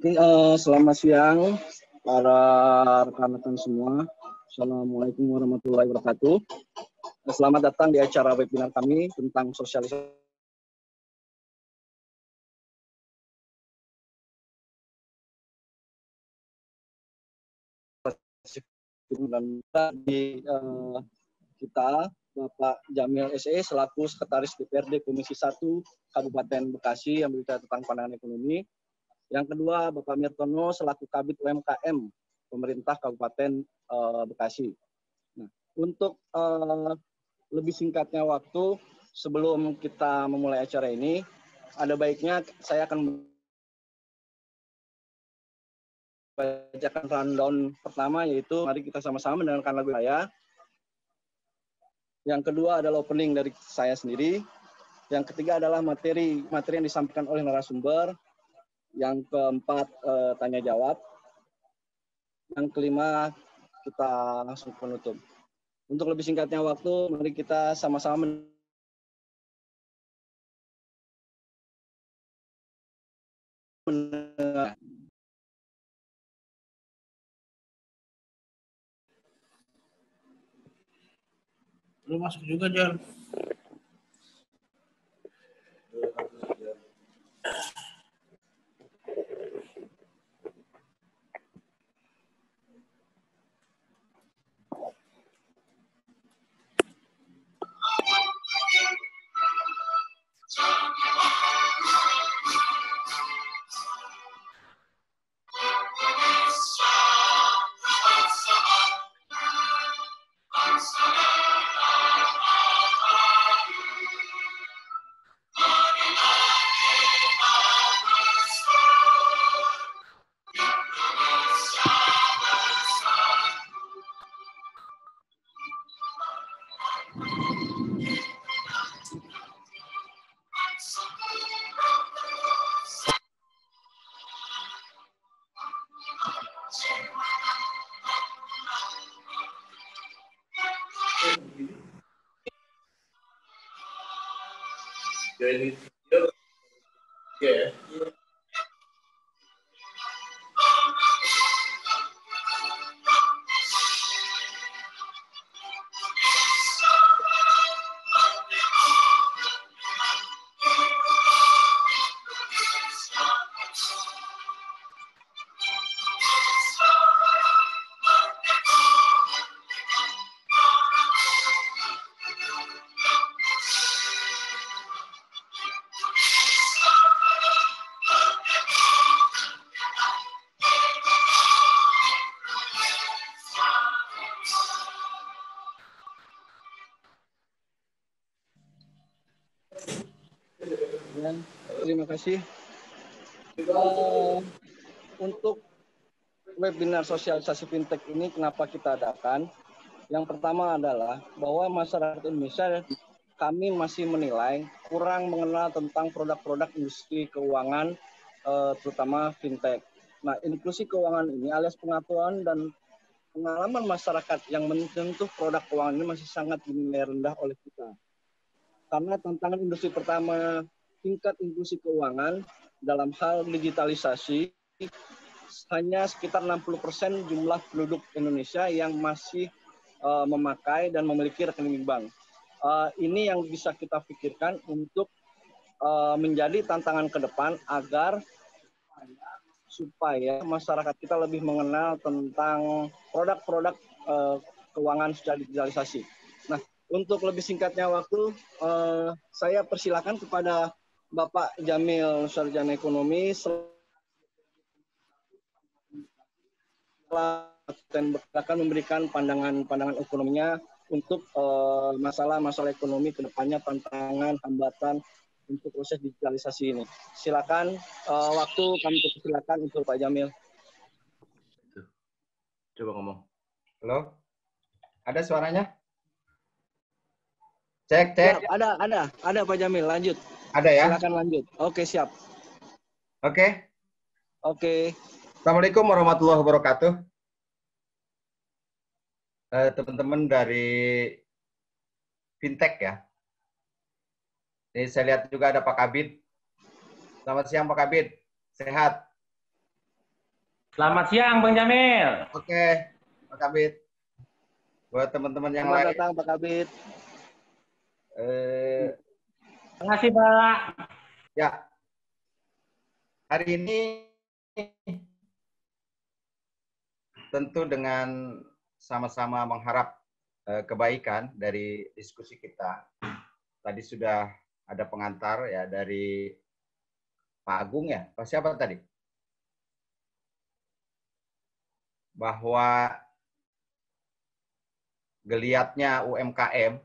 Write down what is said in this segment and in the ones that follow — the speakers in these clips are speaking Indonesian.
Selamat siang para rekan-rekan semua. Assalamualaikum warahmatullahi wabarakatuh. Selamat datang di acara webinar kami tentang sosialisasi dan di kita Bapak Jamil SE selaku Sekretaris DPRD Komisi 1 Kabupaten Bekasi yang berbicara tentang pandangan ekonomi. Yang kedua Bapak Mirtono selaku Kabid UMKM Pemerintah Kabupaten Bekasi. Nah, untuk lebih singkatnya waktu sebelum kita memulai acara ini, ada baiknya saya akan bacakan rundown pertama, yaitu mari kita sama-sama mendengarkan lagu saya. Yang kedua adalah opening dari saya sendiri. Yang ketiga adalah materi yang disampaikan oleh narasumber. Yang keempat tanya jawab. Yang kelima kita langsung penutup. Untuk lebih singkatnya waktu, mari kita sama-sama mendengar. Lu masuk juga, Jan. Jadi, ya. Terima kasih. Untuk webinar sosialisasi fintech ini kenapa kita adakan? Yang pertama adalah bahwa masyarakat Indonesia kami masih menilai kurang mengenal tentang produk-produk industri keuangan, terutama fintech. Nah, inklusi keuangan ini alias pengetahuan dan pengalaman masyarakat yang menyentuh produk keuangan ini masih sangat dinilai rendah oleh kita. Karena tantangan industri pertama tingkat inklusi keuangan dalam hal digitalisasi hanya sekitar 60% jumlah penduduk Indonesia yang masih memakai dan memiliki rekening bank. Ini yang bisa kita pikirkan untuk menjadi tantangan ke depan agar supaya masyarakat kita lebih mengenal tentang produk-produk keuangan secara digitalisasi. Nah, untuk lebih singkatnya waktu, saya persilakan kepada Bapak Jamil, Sarjana Ekonomi, akan memberikan pandangan ekonominya untuk masalah-masalah ekonomi ke depannya, tantangan, hambatan untuk proses digitalisasi ini. Silakan, waktu kami persilakan untuk Pak Jamil. Coba ngomong. Halo? Ada suaranya? Cek. Ya, ada Pak Jamil, lanjut. Ada ya? Silakan lanjut. Oke, siap. Oke. Assalamualaikum warahmatullahi wabarakatuh. Teman-teman dari fintech ya. Ini saya lihat juga ada Pak Kabid. Selamat siang Pak Kabid. Sehat? Selamat siang, Bang Jamil. Oke, Pak Kabit. Buat teman-teman yang Selamat lain, datang Pak Kabit. Terima kasih, Pak. Ya, hari ini tentu dengan sama-sama mengharap kebaikan dari diskusi kita. Tadi sudah ada pengantar ya dari Pak Agung ya, Pak siapa tadi? Bahwa geliatnya UMKM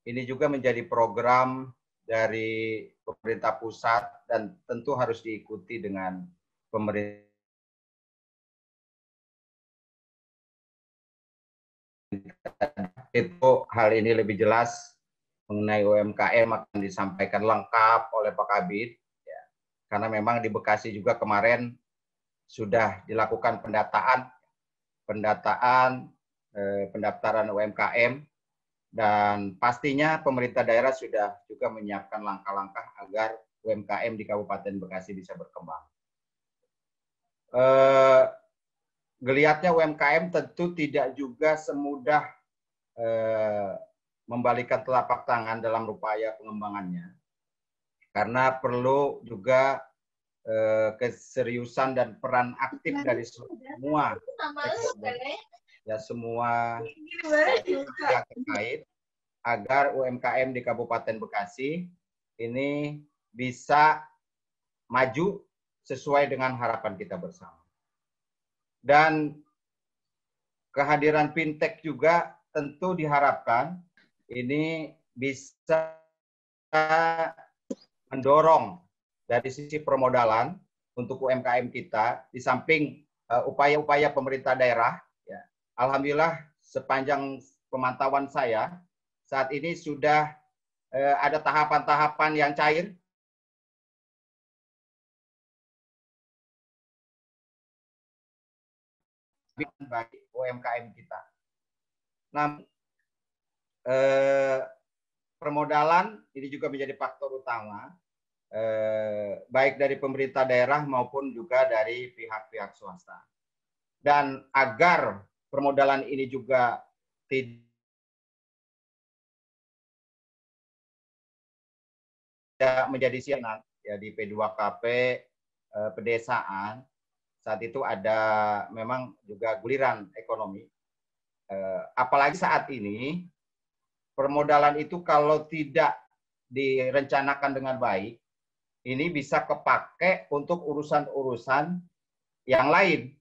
ini juga menjadi program dari pemerintah pusat dan tentu harus diikuti dengan pemerintah. Itu hal ini lebih jelas mengenai UMKM akan disampaikan lengkap oleh Pak Kabit, ya. Karena memang di Bekasi juga kemarin sudah dilakukan pendaftaran UMKM, dan pastinya pemerintah daerah sudah juga menyiapkan langkah-langkah agar UMKM di Kabupaten Bekasi bisa berkembang. Geliatnya UMKM tentu tidak juga semudah membalikan telapak tangan dalam upaya pengembangannya, karena perlu juga keseriusan dan peran aktif dari semua ya, semua pihak terkait agar UMKM di Kabupaten Bekasi ini bisa maju sesuai dengan harapan kita bersama. Dan kehadiran fintech juga tentu diharapkan ini bisa mendorong dari sisi permodalan untuk UMKM kita, di samping upaya-upaya pemerintah daerah. Ya, alhamdulillah sepanjang pemantauan saya saat ini sudah ada tahapan-tahapan yang cair. Bagi UMKM kita. Nah, permodalan ini juga menjadi faktor utama, baik dari pemerintah daerah maupun juga dari pihak-pihak swasta. Dan agar permodalan ini juga tidak menjadi sianan ya di P2KP pedesaan, saat itu ada memang juga guliran ekonomi. Apalagi saat ini permodalan itu kalau tidak direncanakan dengan baik, ini bisa kepake untuk urusan-urusan yang lain.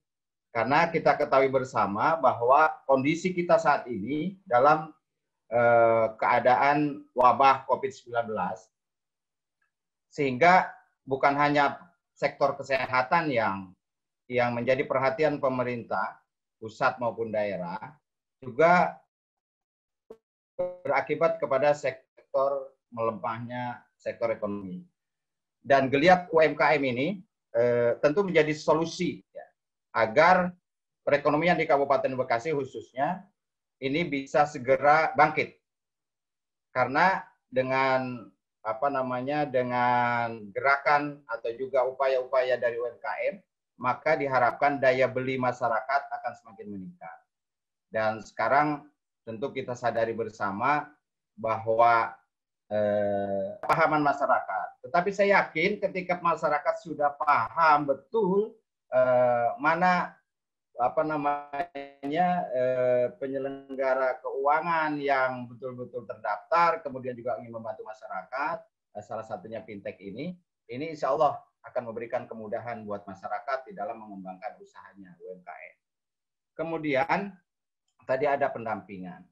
Karena kita ketahui bersama bahwa kondisi kita saat ini dalam keadaan wabah COVID-19, sehingga bukan hanya sektor kesehatan yang menjadi perhatian pemerintah, pusat maupun daerah, juga berakibat kepada sektor melemahnya sektor ekonomi. Dan geliat UMKM ini tentu menjadi solusi ya, agar perekonomian di Kabupaten Bekasi khususnya ini bisa segera bangkit. Karena dengan dengan gerakan atau juga upaya-upaya dari UMKM, maka diharapkan daya beli masyarakat akan semakin meningkat. Dan sekarang tentu kita sadari bersama bahwa pahaman masyarakat. Tetapi saya yakin ketika masyarakat sudah paham betul mana penyelenggara keuangan yang betul-betul terdaftar, kemudian juga ingin membantu masyarakat, salah satunya fintech ini insya Allah akan memberikan kemudahan buat masyarakat di dalam mengembangkan usahanya UMKM. Kemudian tadi ada pendampingan.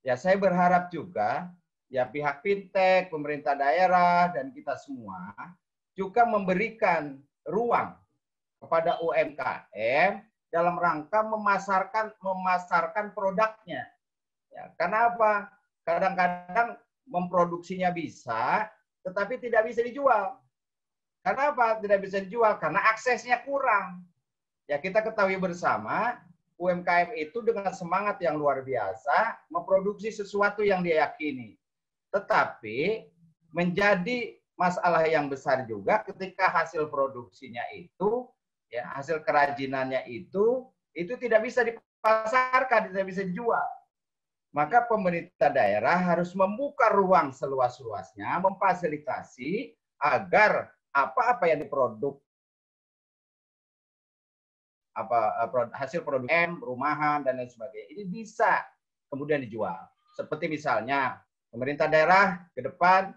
Ya, saya berharap juga ya pihak fintech, pemerintah daerah, dan kita semua juga memberikan ruang kepada UMKM dalam rangka memasarkan produknya. Ya, karena apa? Kadang-kadang memproduksinya bisa, tetapi tidak bisa dijual. Karena apa? Tidak bisa dijual karena aksesnya kurang. Ya, kita ketahui bersama UMKM itu dengan semangat yang luar biasa memproduksi sesuatu yang dia yakini. Tetapi menjadi masalah yang besar juga ketika hasil produksinya itu ya hasil kerajinannya itu tidak bisa dipasarkan, tidak bisa dijual. Maka pemerintah daerah harus membuka ruang seluas-luasnya, memfasilitasi agar apa-apa yang diproduk, hasil produk rumahan dan lain sebagainya ini bisa kemudian dijual. Seperti misalnya pemerintah daerah ke depan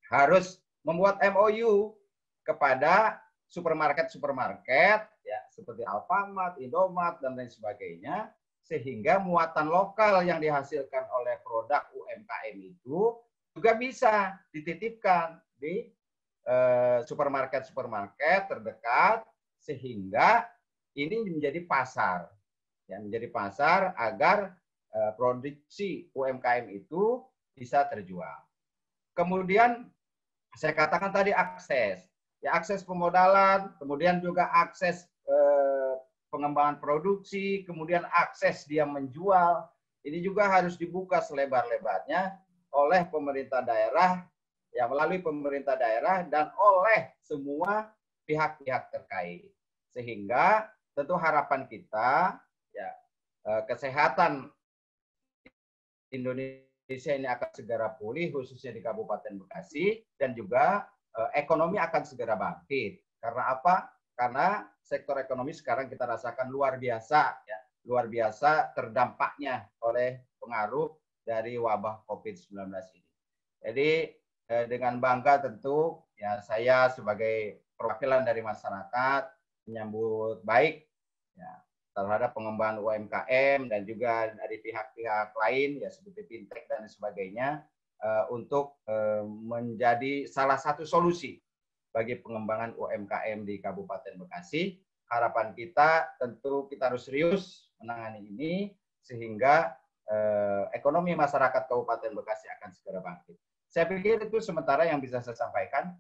harus membuat MOU kepada supermarket ya seperti Alfamart, Indomart dan lain sebagainya, sehingga muatan lokal yang dihasilkan oleh produk UMKM itu juga bisa dititipkan di supermarket terdekat, sehingga ini menjadi pasar, ya, menjadi pasar agar produksi UMKM itu bisa terjual. Kemudian saya katakan tadi akses, ya akses pemodalan, kemudian juga akses pengembangan produksi, kemudian akses dia menjual, ini juga harus dibuka selebar-lebarnya oleh pemerintah daerah, ya melalui pemerintah daerah dan oleh semua pihak-pihak terkait, sehingga tentu harapan kita ya kesehatan Indonesia ini akan segera pulih, khususnya di Kabupaten Bekasi, dan juga ekonomi akan segera bangkit. Karena apa? Karena sektor ekonomi sekarang kita rasakan luar biasa, ya, luar biasa terdampaknya oleh pengaruh dari wabah COVID-19 ini. Jadi dengan bangga tentu ya saya sebagai perwakilan dari masyarakat menyambut baik ya, terhadap pengembangan UMKM dan juga dari pihak-pihak lain ya seperti fintech dan sebagainya untuk menjadi salah satu solusi bagi pengembangan UMKM di Kabupaten Bekasi. Harapan kita tentu kita harus serius menangani ini sehingga ekonomi masyarakat Kabupaten Bekasi akan segera bangkit. Saya pikir itu sementara yang bisa saya sampaikan.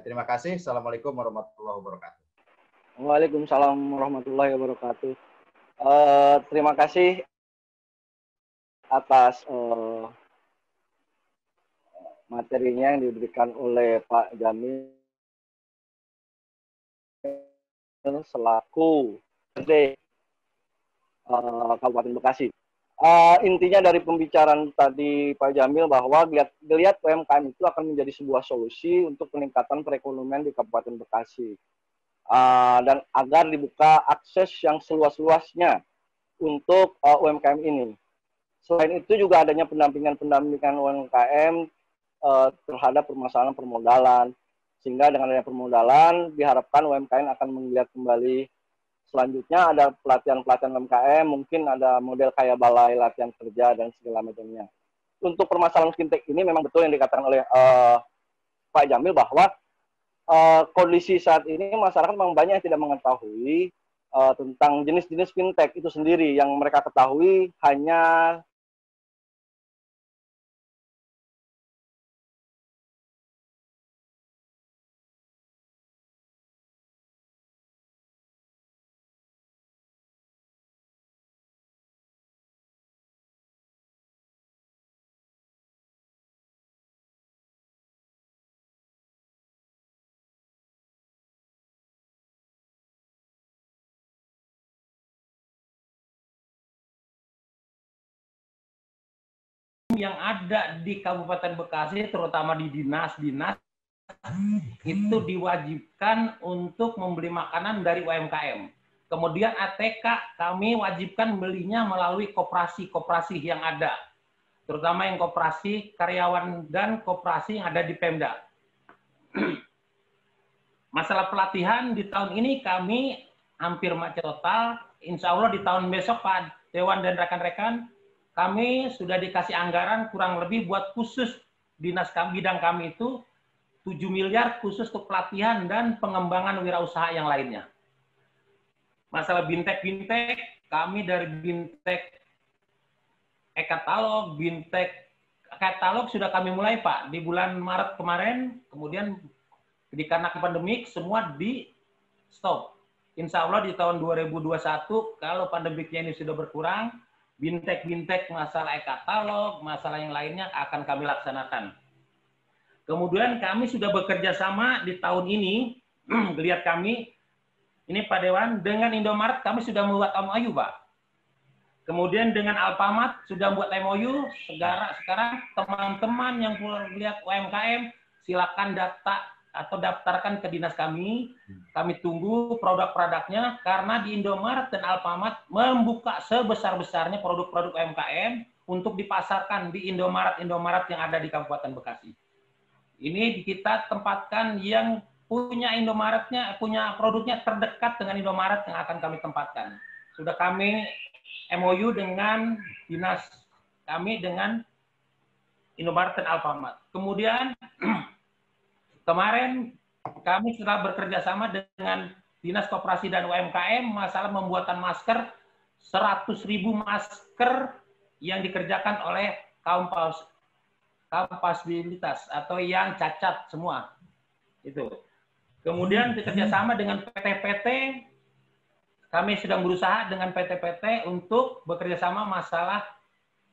Terima kasih. Assalamualaikum warahmatullahi wabarakatuh. Waalaikumsalam warahmatullahi wabarakatuh. Terima kasih atas materinya yang diberikan oleh Pak Jamil selaku DPRD Kabupaten Bekasi. Intinya dari pembicaraan tadi Pak Jamil bahwa geliat UMKM itu akan menjadi sebuah solusi untuk peningkatan perekonomian di Kabupaten Bekasi. Dan agar dibuka akses yang seluas-luasnya untuk UMKM ini. Selain itu juga adanya pendampingan UMKM terhadap permasalahan permodalan, sehingga dengan adanya permodalan diharapkan UMKM akan menggeliat kembali. Selanjutnya ada pelatihan-pelatihan UMKM, mungkin ada model kayak balai latihan kerja dan segala macamnya. Untuk permasalahan fintech ini memang betul yang dikatakan oleh Pak Jamil bahwa kondisi saat ini masyarakat memang banyak yang tidak mengetahui tentang jenis-jenis fintech itu sendiri. Yang mereka ketahui hanya yang ada di Kabupaten Bekasi, terutama di dinas-dinas, itu diwajibkan untuk membeli makanan dari UMKM. Kemudian ATK kami wajibkan belinya melalui koperasi-koperasi yang ada, terutama yang koperasi karyawan dan koperasi yang ada di Pemda. Masalah pelatihan di tahun ini kami hampir macet total. Insya Allah di tahun besok Pak Dewan dan rekan-rekan kami sudah dikasih anggaran kurang lebih buat khusus dinas kami, bidang kami itu 7 miliar khusus untuk pelatihan dan pengembangan wirausaha yang lainnya. Masalah bintek-bintek, kami dari bintek e-katalog, bintek katalog sudah kami mulai Pak di bulan Maret kemarin, kemudian dikarenakan pandemik semua di stop. Insya Allah di tahun 2021 kalau pandemiknya ini sudah berkurang, bintek-bintek masalah e-katalog, masalah yang lainnya akan kami laksanakan. Kemudian kami sudah bekerja sama di tahun ini, lihat kami Ini Pak Dewan, dengan Indomaret kami sudah membuat MOU, Pak. Kemudian dengan Alfamart sudah membuat MOU. Sekarang teman-teman yang melihat UMKM, silakan data atau daftarkan ke dinas kami. Kami tunggu produk-produknya, karena di Indomaret dan Alfamart membuka sebesar-besarnya produk-produk UMKM untuk dipasarkan di Indomaret yang ada di Kabupaten Bekasi. Ini kita tempatkan yang punya Indomaretnya, punya produknya terdekat dengan Indomaret yang akan kami tempatkan. Sudah kami MOU dengan dinas kami dengan Indomaret dan Alfamart. Kemudian kemarin kami sudah bekerja sama dengan Dinas Koperasi dan UMKM masalah pembuatan masker, 100.000 masker yang dikerjakan oleh kaum disabilitas atau yang cacat semua. Itu. Kemudian bekerja sama dengan PT-PT, kami sedang berusaha dengan PT-PT untuk bekerja sama masalah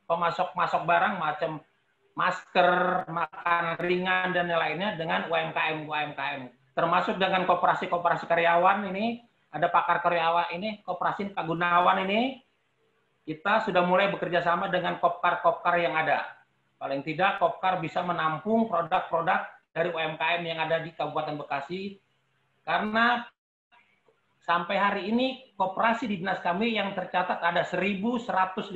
pemasok barang macam masker, makanan ringan, dan lainnya dengan UMKM. Termasuk dengan koperasi karyawan ini, ada pakar karyawan ini, koperasi Pak Gunawan ini, kita sudah mulai bekerja sama dengan kopkar yang ada. Paling tidak kopkar bisa menampung produk-produk dari UMKM yang ada di Kabupaten Bekasi, karena sampai hari ini koperasi di dinas kami yang tercatat ada 1.150.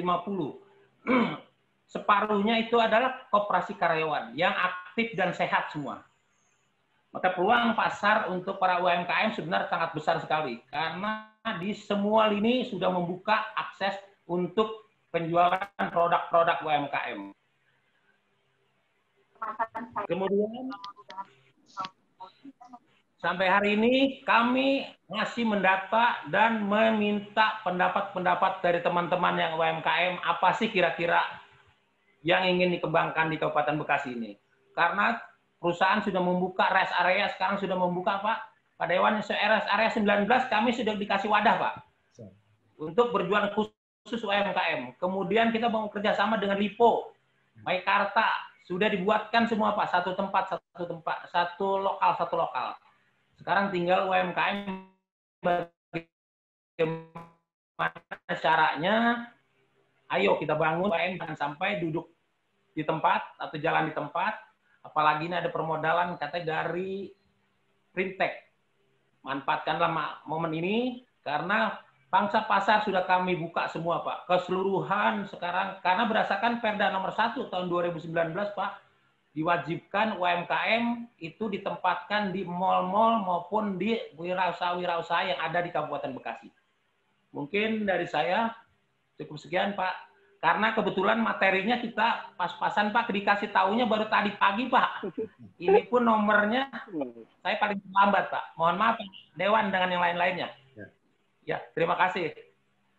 Separuhnya itu adalah koperasi karyawan yang aktif dan sehat semua. Maka peluang pasar untuk para UMKM sebenarnya sangat besar sekali, karena di semua lini sudah membuka akses untuk penjualan produk-produk UMKM. Kemudian sampai hari ini kami masih mendata dan meminta pendapat-pendapat dari teman-teman yang UMKM, apa sih kira-kira yang ingin dikembangkan di Kabupaten Bekasi ini. Karena perusahaan sudah membuka rest area, sekarang sudah membuka Pak Dewan, rest area 19 kami sudah dikasih wadah Pak, untuk berjualan khusus UMKM. Kemudian kita mau kerjasama dengan Lipo, Maikarta, sudah dibuatkan semua Pak, satu lokal. Sekarang tinggal UMKM bagaimana caranya, ayo kita bangun UMKM jangan sampai duduk di tempat atau jalan di tempat, apalagi ini ada permodalan katanya dari Fintech. Manfaatkanlah momen ini, karena pangsa pasar sudah kami buka semua Pak, keseluruhan sekarang, karena berdasarkan Perda nomor 1 tahun 2019 Pak, diwajibkan UMKM itu ditempatkan di mal-mal maupun di wirausaha-wirausaha yang ada di Kabupaten Bekasi. Mungkin dari saya cukup sekian Pak. Karena kebetulan materinya kita pas-pasan Pak, dikasih tahunya baru tadi pagi Pak. Ini pun nomornya saya paling lambat Pak. Mohon maaf Pak Dewan dengan yang lain-lainnya. Ya, terima kasih.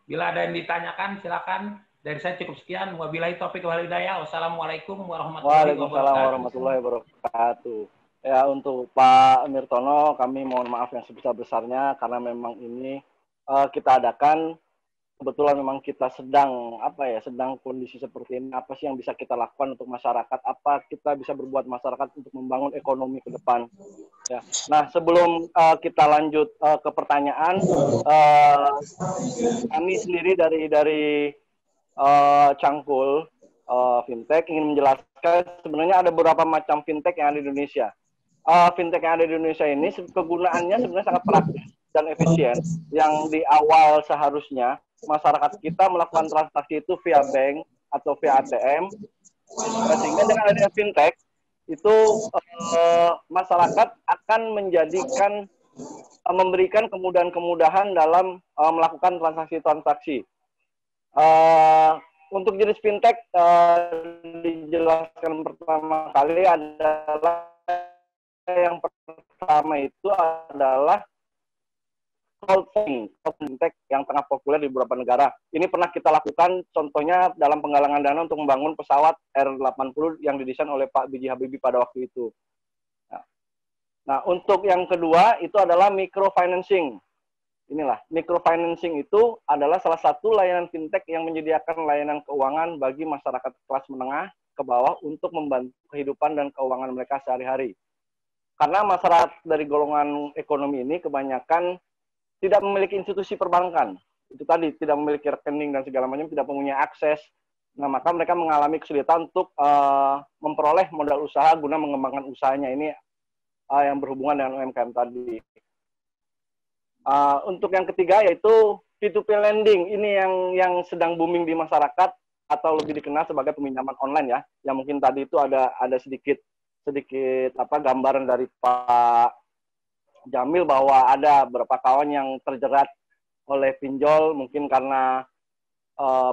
Bila ada yang ditanyakan silakan. Dari saya cukup sekian. Wabillahi taufiq wal hidayah. Wassalamualaikum warahmatullahi wabarakatuh. Waalaikumsalam warahmatullahi wabarakatuh. Ya, untuk Pak Mirtono kami mohon maaf yang sebesar-besarnya, karena memang ini kita adakan kebetulan memang kita sedang kondisi seperti ini. Apa sih yang bisa kita lakukan untuk masyarakat? Apa kita bisa berbuat masyarakat untuk membangun ekonomi ke depan? Ya. Nah, sebelum kita lanjut ke pertanyaan, kami sendiri dari Cangkul Fintech ingin menjelaskan sebenarnya ada beberapa macam fintech yang ada di Indonesia. Fintech yang ada di Indonesia ini kegunaannya sebenarnya sangat praktis dan efisien, yang di awal seharusnya masyarakat kita melakukan transaksi itu via bank atau via ATM, sehingga dengan adanya fintech itu masyarakat akan memberikan kemudahan-kemudahan dalam melakukan transaksi-transaksi. Untuk jenis fintech dijelaskan pertama kali adalah yang pertama itu adalah crowdfunding fintech yang tengah populer di beberapa negara. Ini pernah kita lakukan, contohnya dalam penggalangan dana untuk membangun pesawat R80 yang didesain oleh Pak B.J. Habibie pada waktu itu. Nah, untuk yang kedua itu adalah microfinancing. Inilah, microfinancing itu adalah salah satu layanan fintech yang menyediakan layanan keuangan bagi masyarakat kelas menengah ke bawah untuk membantu kehidupan dan keuangan mereka sehari-hari. Karena masyarakat dari golongan ekonomi ini kebanyakan tidak memiliki institusi perbankan. Itu tadi, tidak memiliki rekening dan segala macam, tidak mempunyai akses. Nah, maka mereka mengalami kesulitan untuk memperoleh modal usaha guna mengembangkan usahanya. Ini yang berhubungan dengan UMKM tadi. Untuk yang ketiga yaitu P2P lending. Ini yang sedang booming di masyarakat atau lebih dikenal sebagai peminjaman online ya. Yang mungkin tadi itu ada sedikit gambaran dari Pak Jamil bahwa ada beberapa kawan yang terjerat oleh pinjol, mungkin karena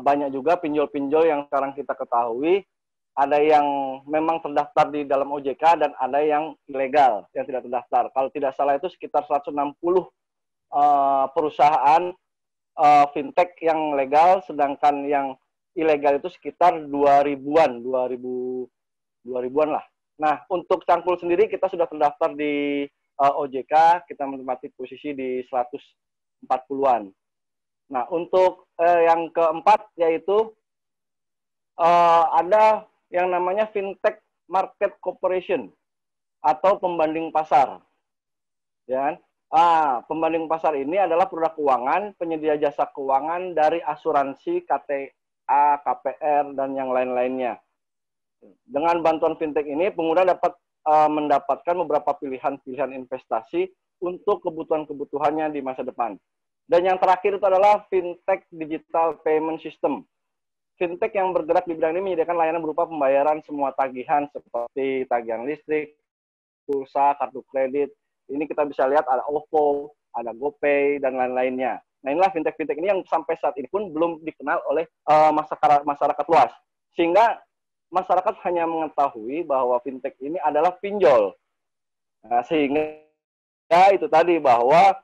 banyak juga pinjol-pinjol yang sekarang kita ketahui, ada yang memang terdaftar di dalam OJK dan ada yang ilegal, yang tidak terdaftar. Kalau tidak salah itu sekitar 160 perusahaan fintech yang legal, sedangkan yang ilegal itu sekitar 2000-an lah. Nah, untuk Cangkul sendiri kita sudah terdaftar di OJK, kita menempati posisi di 140-an. Nah, untuk yang keempat yaitu ada yang namanya Fintech Market Corporation atau pembanding pasar. Ya. Pembanding pasar ini adalah produk keuangan, penyedia jasa keuangan dari asuransi, KTA, KPR, dan yang lain-lainnya. Dengan bantuan fintech ini, pengguna dapat mendapatkan beberapa pilihan investasi untuk kebutuhan-kebutuhannya di masa depan. Dan yang terakhir itu adalah Fintech Digital Payment System. Fintech yang bergerak di bidang ini menyediakan layanan berupa pembayaran semua tagihan seperti tagihan listrik, pulsa, kartu kredit. Ini kita bisa lihat ada OVO, ada GoPay, dan lain-lainnya. Nah, inilah fintech-fintech ini yang sampai saat ini pun belum dikenal oleh masyarakat luas. Sehingga masyarakat hanya mengetahui bahwa fintech ini adalah pinjol. Nah, sehingga itu tadi bahwa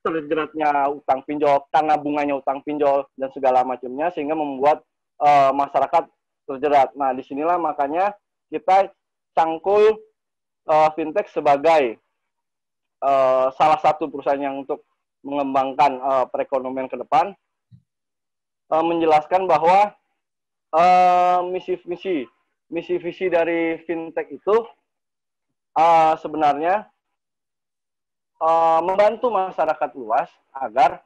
terjeratnya utang pinjol, karena bunganya utang pinjol, dan segala macamnya, sehingga membuat masyarakat terjerat. Nah, disinilah makanya kita Cangkul fintech sebagai salah satu perusahaan yang untuk mengembangkan perekonomian ke depan, menjelaskan bahwa misi visi dari fintech itu sebenarnya membantu masyarakat luas agar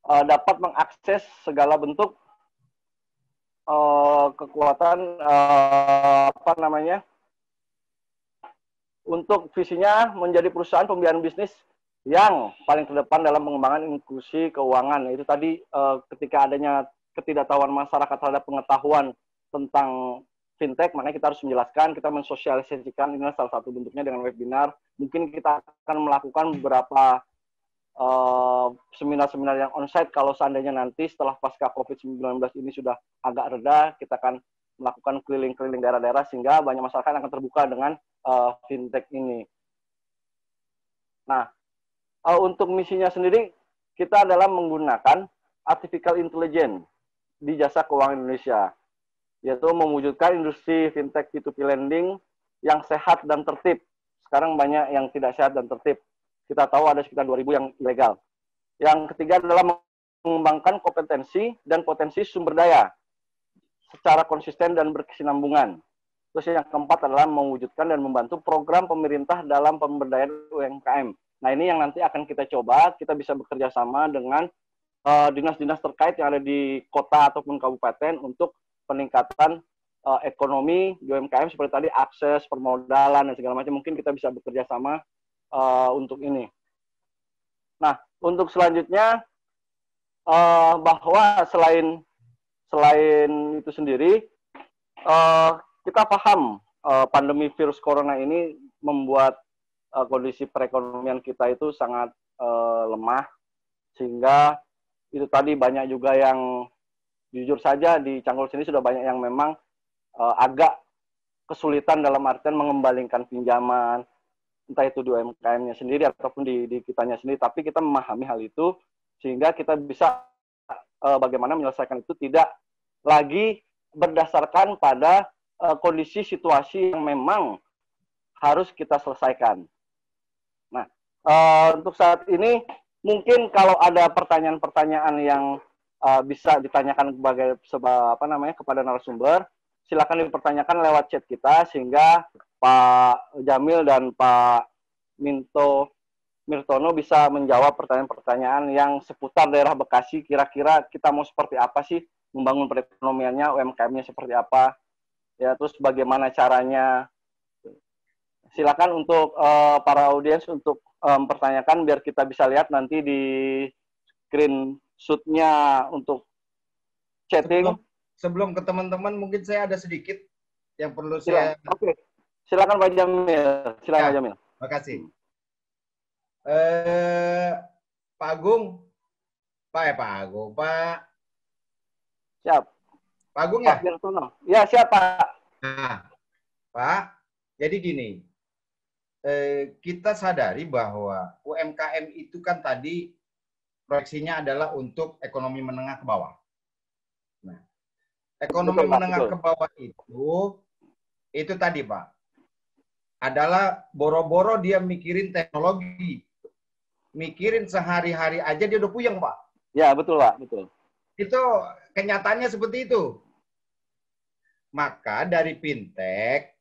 dapat mengakses segala bentuk kekuatan untuk visinya menjadi perusahaan pembiayaan bisnis yang paling terdepan dalam pengembangan inklusi keuangan. Itu tadi ketika adanya ketidaktahuan masyarakat terhadap pengetahuan tentang fintech, makanya kita harus menjelaskan, kita mensosialisasikan, ini salah satu bentuknya dengan webinar. Mungkin kita akan melakukan beberapa seminar-seminar yang onsite kalau seandainya nanti setelah pasca COVID-19 ini sudah agak reda, kita akan melakukan keliling-keliling daerah-daerah sehingga banyak masyarakat akan terbuka dengan fintech ini. Nah, untuk misinya sendiri, kita adalah menggunakan artificial intelligence di jasa keuangan Indonesia, yaitu mewujudkan industri fintech P2P lending yang sehat dan tertib. Sekarang banyak yang tidak sehat dan tertib. Kita tahu ada sekitar 2.000 yang ilegal. Yang ketiga adalah mengembangkan kompetensi dan potensi sumber daya secara konsisten dan berkesinambungan. Terus yang keempat adalah mewujudkan dan membantu program pemerintah dalam pemberdayaan UMKM. Nah, ini yang nanti akan kita coba, kita bisa bekerja sama dengan dinas-dinas terkait yang ada di kota ataupun kabupaten untuk peningkatan ekonomi di UMKM seperti tadi akses, permodalan, dan segala macam. Mungkin kita bisa bekerja sama untuk ini. Nah, untuk selanjutnya, bahwa selain itu sendiri, kita paham pandemi virus corona ini membuat kondisi perekonomian kita itu sangat lemah, sehingga itu tadi banyak juga yang jujur saja di Cangkul sini sudah banyak yang memang agak kesulitan dalam artian mengembalikan pinjaman, entah itu di UMKM-nya sendiri ataupun di kitanya sendiri. Tapi kita memahami hal itu sehingga kita bisa bagaimana menyelesaikan itu tidak lagi berdasarkan pada kondisi situasi yang memang harus kita selesaikan. Nah, untuk saat ini mungkin kalau ada pertanyaan-pertanyaan yang bisa ditanyakan kepada narasumber, silakan dipertanyakan lewat chat kita sehingga Pak Jamil dan Pak Minto Mirtono bisa menjawab pertanyaan-pertanyaan yang seputar daerah Bekasi. Kira-kira kita mau seperti apa sih membangun perekonomiannya, UMKM-nya seperti apa, ya terus bagaimana caranya. Silakan untuk para audiens untuk mempertanyakan biar kita bisa lihat nanti di screenshot-nya untuk chatting. Sebelum ke teman-teman, mungkin saya ada sedikit yang perlu Silakan. saya... Oke. Silakan Pak Jamil. Silakan Ya, Pak Jamil. terima kasih. Pak Agung, Pak Agung, Pak. Siap. Pak Agung ya? Pak Mirtono. Ya, siap Pak. Nah, Pak, jadi gini, kita sadari bahwa UMKM itu kan tadi proyeksinya adalah untuk ekonomi menengah ke bawah. Nah, ekonomi Betul, Pak, menengah betul. ke bawah itu tadi Pak, adalah boro-boro dia mikirin teknologi, mikirin sehari-hari aja dia udah puyeng Pak. Ya, betul Pak, betul. Itu kenyataannya seperti itu. Maka dari fintech,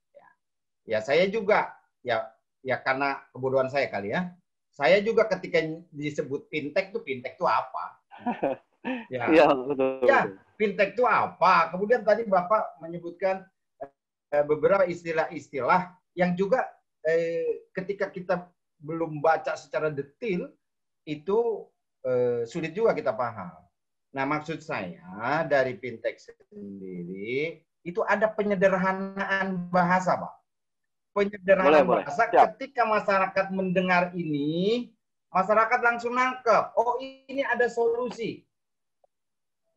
ya saya juga, ya karena kebodohan saya kali ya, saya juga ketika disebut fintech itu apa? Ya, ya, betul, ya betul. fintech itu apa? Kemudian tadi Bapak menyebutkan beberapa istilah-istilah yang juga ketika kita belum baca secara detail, itu sulit juga kita paham. Nah, maksud saya dari fintech sendiri, itu ada penyederhanaan bahasa, Pak. Penyederhanaan bahasa, ketika masyarakat mendengar ini, masyarakat langsung nangkep, oh ini ada solusi.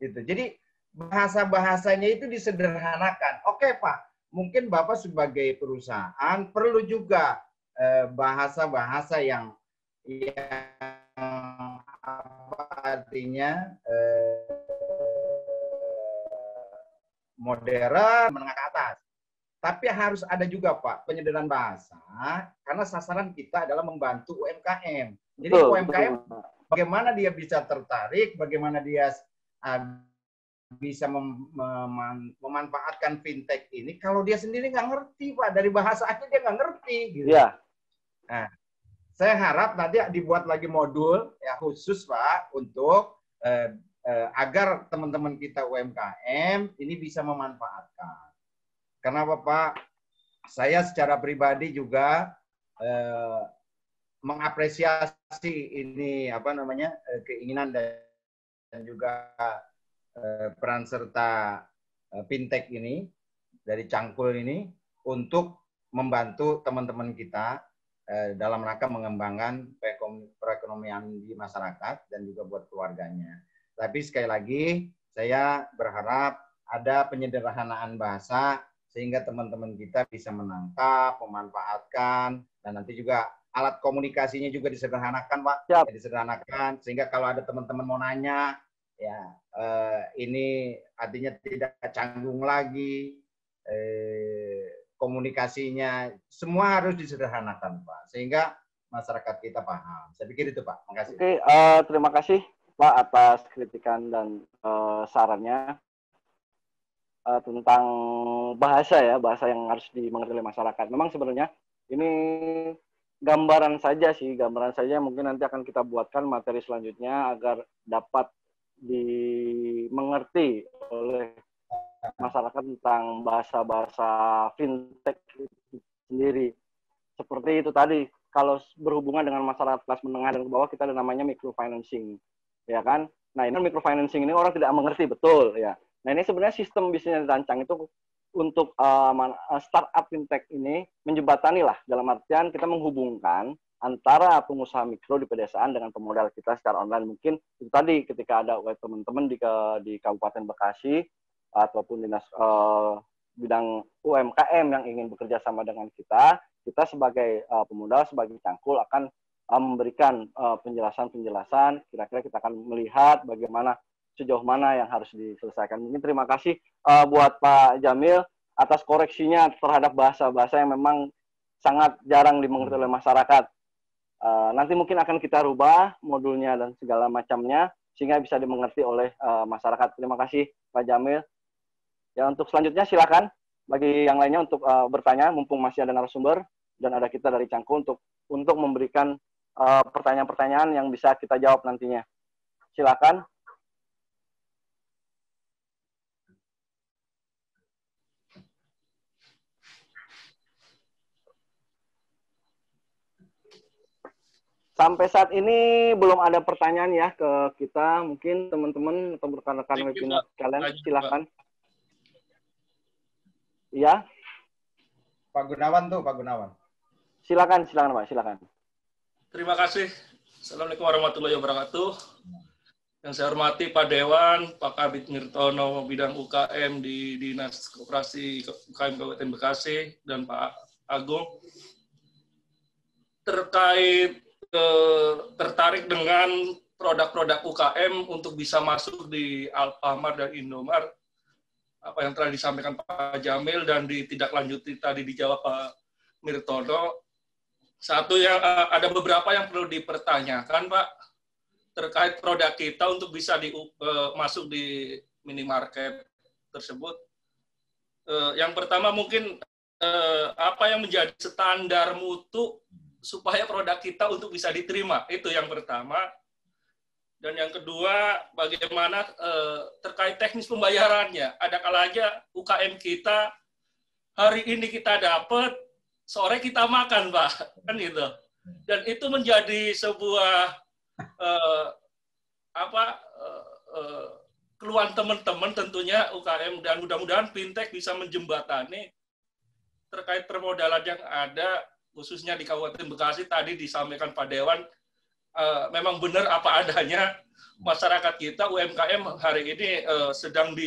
Gitu. Jadi bahasa-bahasanya itu disederhanakan. Oke Pak, mungkin Bapak sebagai perusahaan perlu juga bahasa-bahasa yang apa artinya modern, menengah ke atas. Tapi harus ada juga Pak penyederhanaan bahasa, karena sasaran kita adalah membantu UMKM. Jadi UMKM bagaimana dia bisa tertarik, bagaimana dia bisa memanfaatkan fintech ini kalau dia sendiri nggak ngerti Pak, dari bahasa aja dia nggak ngerti gitu. Ya. Nah, saya harap nanti dibuat lagi modul ya khusus Pak untuk agar teman-teman kita UMKM ini bisa memanfaatkan. Kenapa Pak? Saya secara pribadi juga mengapresiasi ini apa namanya keinginan dan juga peran serta fintech ini dari Cangkul ini untuk membantu teman-teman kita dalam rangka mengembangkan perekonomian di masyarakat dan juga buat keluarganya. Tapi sekali lagi saya berharap ada penyederhanaan bahasa sehingga teman-teman kita bisa menangkap, memanfaatkan, dan nanti juga alat komunikasinya juga disederhanakan Pak. Siap. Disederhanakan sehingga kalau ada teman-teman mau nanya, ya ini artinya tidak canggung lagi, komunikasinya semua harus disederhanakan Pak, sehingga masyarakat kita paham. Saya pikir itu Pak. Makasih. Oke, terima kasih Pak atas kritikan dan sarannya tentang bahasa ya, bahasa yang harus dimengerti oleh masyarakat. Memang sebenarnya ini gambaran saja sih, gambaran saja mungkin nanti akan kita buatkan materi selanjutnya agar dapat dimengerti oleh masyarakat tentang bahasa-bahasa fintech itu sendiri. Seperti itu tadi, kalau berhubungan dengan masyarakat kelas menengah dan ke bawah, kita ada namanya microfinancing, ya kan? Nah, ini microfinancing ini orang tidak mengerti betul, ya. Nah, ini sebenarnya sistem bisnis yang dirancang itu untuk startup fintech ini menjembatani lah, dalam artian kita menghubungkan antara pengusaha mikro di pedesaan dengan pemodal kita secara online. Mungkin itu tadi ketika ada teman-teman di Kabupaten Bekasi ataupun dinas bidang UMKM yang ingin bekerja sama dengan kita sebagai pemodal, sebagai Cangkul akan memberikan penjelasan-penjelasan. Kira-kira kita akan melihat bagaimana sejauh mana yang harus diselesaikan. Mungkin terima kasih buat Pak Jamil atas koreksinya terhadap bahasa-bahasa yang memang sangat jarang dimengerti oleh masyarakat. Nanti mungkin akan kita rubah modulnya dan segala macamnya sehingga bisa dimengerti oleh masyarakat. Terima kasih Pak Jamil. Ya, untuk selanjutnya silakan bagi yang lainnya untuk bertanya, mumpung masih ada narasumber dan ada kita dari Cangkul untuk memberikan pertanyaan-pertanyaan yang bisa kita jawab nantinya. Silakan. Sampai saat ini belum ada pertanyaan ya ke kita. Mungkin teman-teman atau rekan-rekan webinar kalian, silakan. Iya. Pak Gunawan tuh, Pak Gunawan. Silakan Pak, silakan. Terima kasih. Assalamualaikum warahmatullahi wabarakatuh. Yang saya hormati Pak Dewan, Pak Kabid Mirtono, bidang UKM di Dinas Koperasi UKM Kabupaten Bekasi, dan Pak Agung. Tertarik dengan produk-produk UKM untuk bisa masuk di Alfamart dan Indomart, apa yang telah disampaikan Pak Jamil dan ditindaklanjuti tadi dijawab Pak Mirtono. Satu yang ada beberapa yang perlu dipertanyakan, Pak, terkait produk kita untuk bisa masuk di minimarket tersebut. Yang pertama mungkin apa yang menjadi standar mutu supaya produk kita untuk bisa diterima, itu yang pertama. Dan yang kedua, bagaimana terkait teknis pembayarannya. Ada kalanya UKM kita hari ini kita dapat, sore kita makan, Pak, kan gitu. Dan itu menjadi sebuah keluhan teman-teman tentunya UKM, dan mudah-mudahan fintech bisa menjembatani terkait permodalan yang ada, khususnya di Kabupaten Bekasi. Tadi disampaikan Pak Dewan, memang benar apa adanya, masyarakat kita UMKM hari ini sedang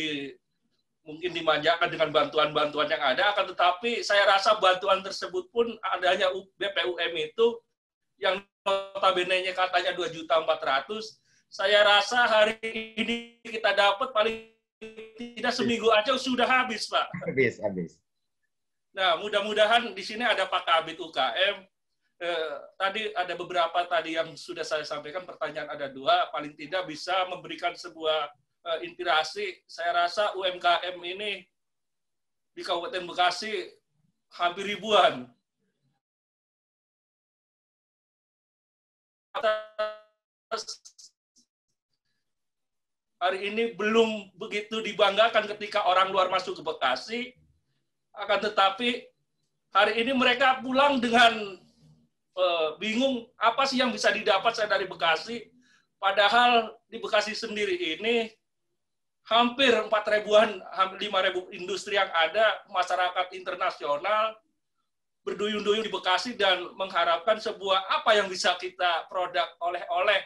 mungkin dimanjakan dengan bantuan-bantuan yang ada, akan tetapi saya rasa bantuan tersebut pun adanya BPUM itu yang notabene-nya katanya 2.400.000, saya rasa hari ini kita dapat paling tidak seminggu aja sudah habis, Pak. Habis. Nah, mudah-mudahan di sini ada Pak Kabid UKM. Tadi ada beberapa tadi yang sudah saya sampaikan, pertanyaan ada 2, paling tidak bisa memberikan sebuah inspirasi. Saya rasa UMKM ini di Kabupaten Bekasi hampir ribuan. Hari ini belum begitu dibanggakan ketika orang luar masuk ke Bekasi. Akan tetapi hari ini mereka pulang dengan bingung apa sih yang bisa didapat saya dari Bekasi. Padahal di Bekasi sendiri ini hampir 4.000-an, hampir 5.000 industri yang ada, masyarakat internasional berduyun-duyun di Bekasi dan mengharapkan sebuah apa yang bisa kita produk oleh-oleh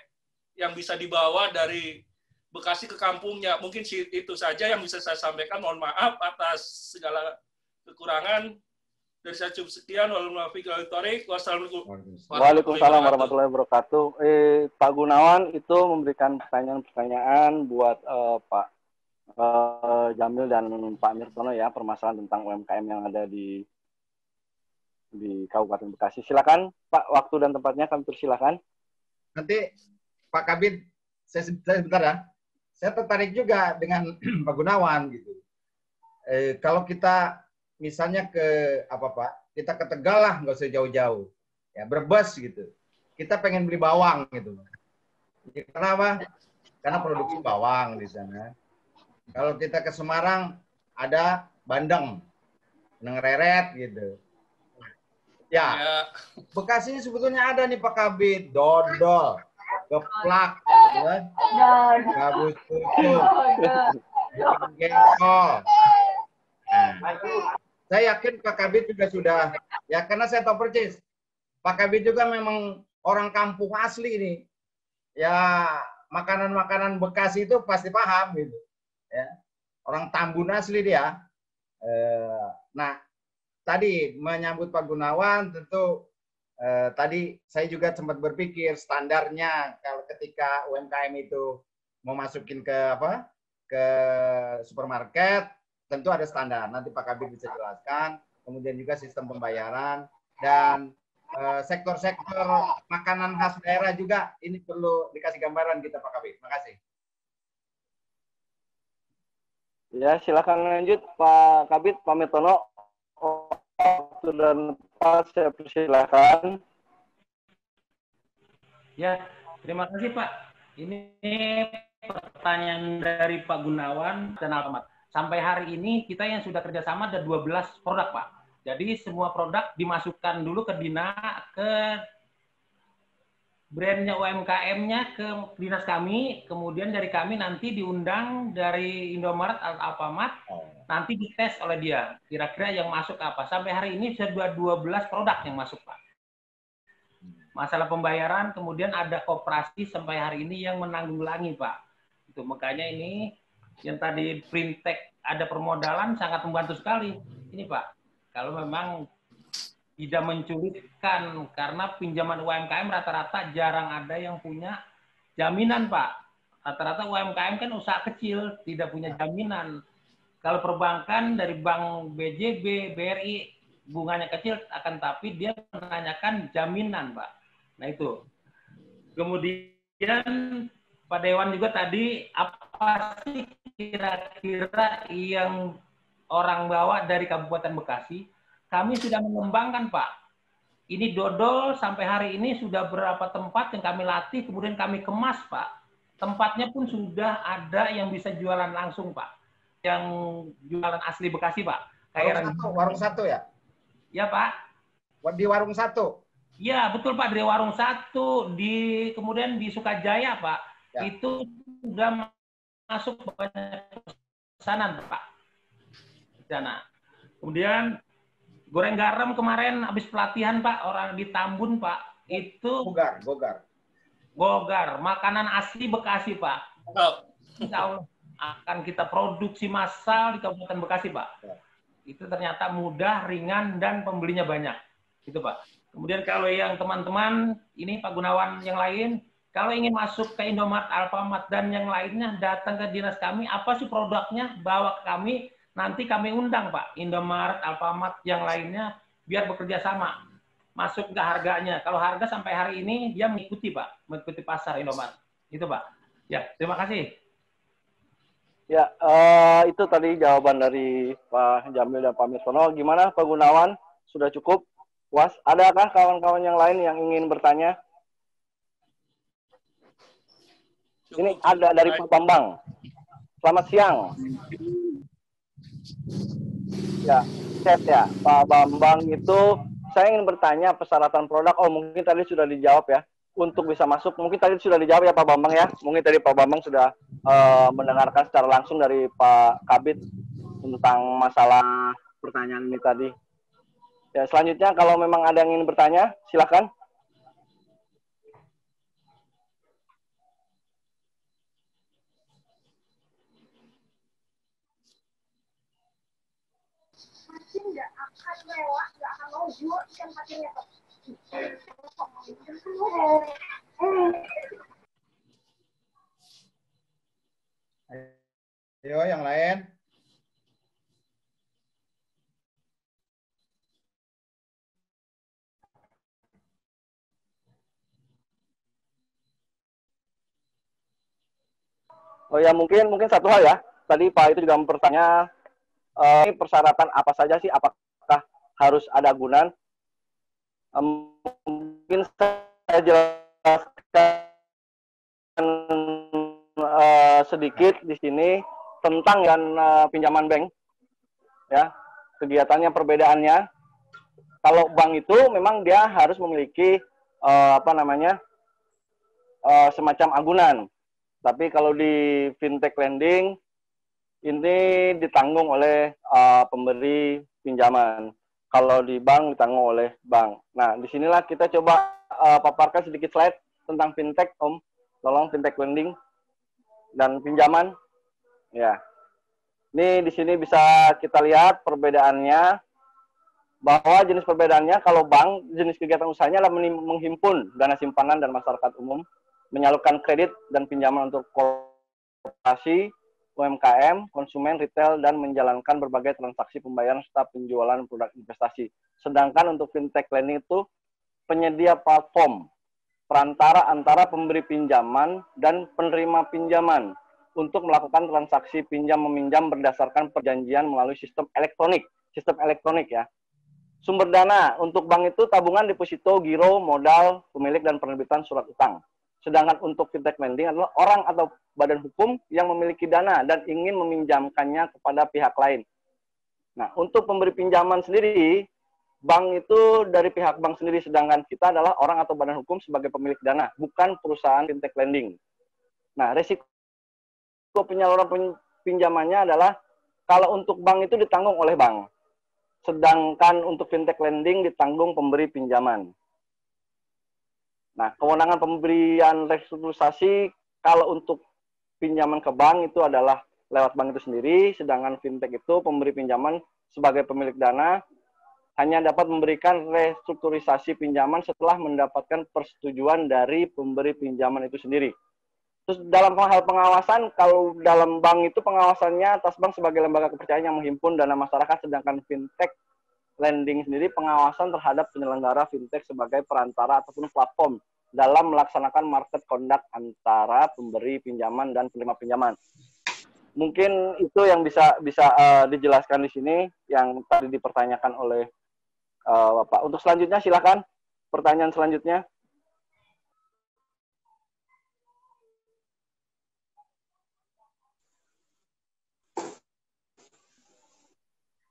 yang bisa dibawa dari Bekasi ke kampungnya. Mungkin itu saja yang bisa saya sampaikan. Mohon maaf atas segala kekurangan. Dari saya cukup sekian. Waalaikumsalam warahmatullahi wabarakatuh. Pak Gunawan itu memberikan pertanyaan-pertanyaan buat Pak Jamil dan Pak Mirtono ya, permasalahan tentang UMKM yang ada di Kabupaten Bekasi. Silakan Pak, waktu dan tempatnya kami persilakan. Nanti Pak Kabid, saya sebentar ya. Saya tertarik juga dengan Pak Gunawan gitu. Kalau kita misalnya kita ke Tegal lah, nggak usah jauh-jauh, ya Brebes gitu. Kita pengen beli bawang gitu. Kenapa? Karena produksi bawang di sana. Kalau kita ke Semarang ada bandeng, nengreret gitu. Ya, Bekasi sebetulnya ada nih Pak Kabid, dodol, geplak, ya, gabus pucuk, jengkol. Saya yakin Pak Kabid juga sudah, ya karena saya tahu persis, Pak Kabid juga memang orang kampung asli nih. Ya, makanan-makanan Bekasi itu pasti paham gitu. Ya. Orang Tambun asli dia. Nah, tadi menyambut Pak Gunawan, tentu tadi saya juga sempat berpikir standarnya kalau ketika UMKM itu mau masukin ke supermarket, tentu ada standar. Nanti Pak Kabid bisa jelaskan. Kemudian juga sistem pembayaran dan sektor-sektor makanan khas daerah juga ini perlu dikasih gambaran kita Pak Kabid. Terima kasih. Ya, silakan lanjut Pak Kabid, Pak Mirtono. Waktu dan tempat saya persilakan. Ya, terima kasih Pak. Ini pertanyaan dari Pak Gunawan dan Alfamart. Sampai hari ini kita yang sudah kerjasama ada 12 produk Pak. Jadi semua produk dimasukkan dulu ke ke brandnya UMKM-nya ke dinas kami, kemudian dari kami nanti diundang dari Indomaret atau Alfamart, nanti dites oleh dia. Kira-kira yang masuk apa. Sampai hari ini sudah 12 produk yang masuk Pak. Masalah pembayaran, kemudian ada koperasi sampai hari ini yang menanggulangi Pak. Itu makanya ini yang tadi Fintech ada permodalan sangat membantu sekali. Ini Pak, kalau memang tidak menculitkan karena pinjaman UMKM rata-rata jarang ada yang punya jaminan Pak. Rata-rata UMKM kan usaha kecil, tidak punya jaminan. Kalau perbankan dari Bank BJB, BRI bunganya kecil, akan tapi dia menanyakan jaminan Pak. Nah itu. Kemudian Pak Dewan juga tadi, apa sih kira-kira yang orang bawa dari Kabupaten Bekasi? Kami sudah mengembangkan Pak. Ini dodol sampai hari ini sudah berapa tempat yang kami latih, kemudian kami kemas Pak. Tempatnya pun sudah ada yang bisa jualan langsung Pak. Yang jualan asli Bekasi Pak. Kayak warung satu ya? Ya Pak. Di warung satu? Ya betul Pak, dari warung satu, kemudian di Sukajaya Pak. Ya. Itu sudah masuk banyak pesanan Pak. Di sana. Kemudian goreng garam kemarin habis pelatihan Pak, orang di Tambun Pak, itu Gogar, makanan asli Bekasi Pak. Insya Allah akan kita produksi massal di Kabupaten Bekasi Pak. Itu ternyata mudah, ringan, dan pembelinya banyak. Gitu Pak. Kemudian kalau yang teman-teman, ini Pak Gunawan yang lain, kalau ingin masuk ke Indomaret, Alfamart, dan yang lainnya, datang ke dinas kami, apa sih produknya, bawa ke kami, nanti kami undang Pak, Indomaret, Alfamart, yang lainnya, biar bekerja sama. Masuk ke harganya. Kalau harga sampai hari ini, dia mengikuti Pak, mengikuti pasar Indomaret. Itu Pak. Ya, terima kasih. Ya, itu tadi jawaban dari Pak Jamil dan Pak Mirtono. Gimana Pak Gunawan? Sudah cukup? Puas? Adakah kawan-kawan yang lain yang ingin bertanya? Ini ada dari Pak Bambang. Selamat siang. Ya, chat ya. Pak Bambang itu, saya ingin bertanya persyaratan produk. Oh, mungkin tadi sudah dijawab ya. Untuk bisa masuk, mungkin tadi sudah dijawab ya Pak Bambang ya. Mungkin tadi Pak Bambang sudah mendengarkan secara langsung dari Pak Kabid tentang masalah pertanyaan ini tadi. Ya, selanjutnya kalau memang ada yang ingin bertanya, silakan. Nggak akan lewat, nggak akan mau jual ikan patinnya. Ayo yang lain. Oh ya, mungkin satu hal ya. Tadi Pak itu juga bertanya, ini persyaratan apa saja sih? Apakah harus ada agunan? Mungkin saya jelaskan sedikit di sini tentang pinjaman bank. Ya, kegiatannya, perbedaannya. Kalau bank itu memang dia harus memiliki semacam agunan. Tapi kalau di fintech lending ini ditanggung oleh pemberi pinjaman. Kalau di bank ditanggung oleh bank. Nah, disinilah kita coba paparkan sedikit slide tentang fintech, Om. Tolong, fintech lending dan pinjaman. Ya, ini di sini bisa kita lihat perbedaannya. Bahwa jenis perbedaannya, kalau bank, jenis kegiatan usahanya adalah menghimpun dana simpanan dan masyarakat umum, menyalurkan kredit dan pinjaman untuk korporasi, UMKM, konsumen, retail, dan menjalankan berbagai transaksi pembayaran serta penjualan produk investasi. Sedangkan untuk fintech lending itu penyedia platform, perantara antara pemberi pinjaman dan penerima pinjaman untuk melakukan transaksi pinjam-meminjam berdasarkan perjanjian melalui sistem elektronik ya. Sumber dana untuk bank itu tabungan, deposito, giro, modal, pemilik, dan penerbitan surat utang. Sedangkan untuk fintech lending adalah orang atau badan hukum yang memiliki dana dan ingin meminjamkannya kepada pihak lain. Nah, untuk pemberi pinjaman sendiri, bank itu dari pihak bank sendiri, sedangkan kita adalah orang atau badan hukum sebagai pemilik dana, bukan perusahaan fintech lending. Nah, risiko penyaluran pinjamannya adalah kalau untuk bank itu ditanggung oleh bank. Sedangkan untuk fintech lending ditanggung pemberi pinjaman. Nah, kewenangan pemberian restrukturisasi kalau untuk pinjaman ke bank itu adalah lewat bank itu sendiri, sedangkan fintech itu pemberi pinjaman sebagai pemilik dana hanya dapat memberikan restrukturisasi pinjaman setelah mendapatkan persetujuan dari pemberi pinjaman itu sendiri. Terus dalam hal pengawasan, kalau dalam bank itu pengawasannya atas bank sebagai lembaga kepercayaan yang menghimpun dana masyarakat, sedangkan fintech lending sendiri pengawasan terhadap penyelenggara fintech sebagai perantara ataupun platform dalam melaksanakan market conduct antara pemberi pinjaman dan penerima pinjaman. Mungkin itu yang bisa dijelaskan di sini yang tadi dipertanyakan oleh Bapak. Untuk selanjutnya silakan pertanyaan selanjutnya.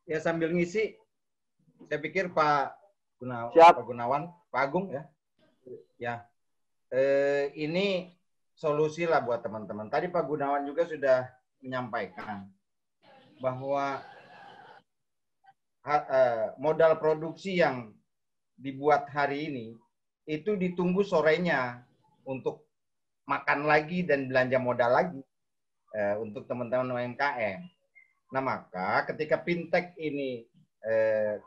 Ya, sambil ngisi, saya pikir Pak Gunawan, Pak Agung ya, ini solusi lah buat teman-teman. Tadi Pak Gunawan juga sudah menyampaikan bahwa modal produksi yang dibuat hari ini itu ditunggu sorenya untuk makan lagi dan belanja modal lagi untuk teman-teman UMKM. Nah, maka ketika fintech ini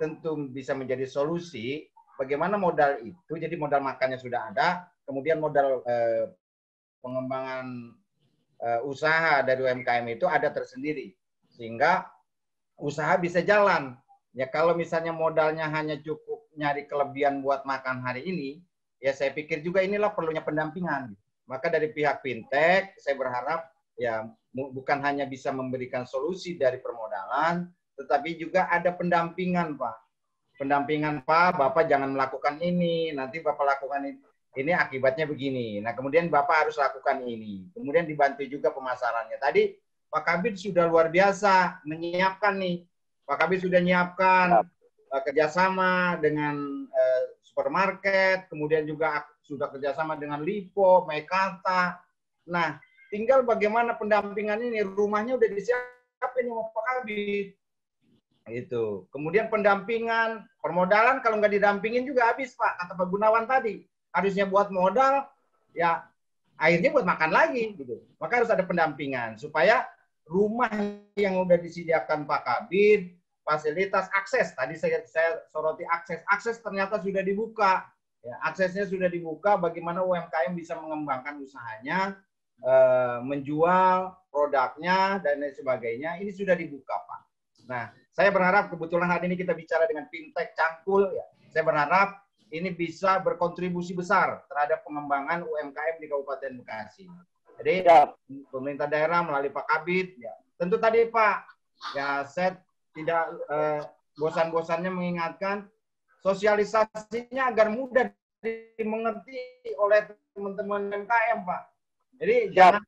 tentu bisa menjadi solusi, bagaimana modal itu, jadi modal makannya sudah ada, kemudian modal pengembangan usaha dari UMKM itu ada tersendiri, sehingga usaha bisa jalan. Ya, kalau misalnya modalnya hanya cukup nyari kelebihan buat makan hari ini, ya saya pikir juga inilah perlunya pendampingan. Maka dari pihak fintech, saya berharap ya bukan hanya bisa memberikan solusi dari permodalan, tetapi juga ada pendampingan, Pak. Pendampingan, Pak, Bapak jangan melakukan ini, nanti Bapak lakukan ini akibatnya begini. Nah, kemudian Bapak harus lakukan ini. Kemudian dibantu juga pemasarannya. Tadi Pak Kabid sudah luar biasa menyiapkan nih. Pak Kabid sudah menyiapkan kerjasama dengan supermarket, kemudian juga sudah kerjasama dengan Lipo, Mekarta. Nah, tinggal bagaimana pendampingan ini, rumahnya udah disiapin sama Pak Kabid. Itu. Kemudian pendampingan, permodalan kalau nggak didampingin juga habis, Pak. Kata Pak Gunawan tadi, harusnya buat modal, ya akhirnya buat makan lagi. Gitu. Maka harus ada pendampingan supaya rumah yang udah disediakan Pak Kabid, fasilitas akses. Tadi saya soroti akses. Akses ternyata sudah dibuka. Ya, aksesnya sudah dibuka. Bagaimana UMKM bisa mengembangkan usahanya, menjual produknya dan lain sebagainya. Ini sudah dibuka, Pak. Nah, saya berharap kebetulan hari ini kita bicara dengan fintech Cangkul. Ya, saya berharap ini bisa berkontribusi besar terhadap pengembangan UMKM di Kabupaten Bekasi. Jadi pemerintah daerah melalui Pak Kabid, ya tentu tadi Pak, ya saya tidak bosan-bosannya mengingatkan sosialisasinya agar mudah dimengerti oleh teman-teman UMKM, Pak. Jadi jangan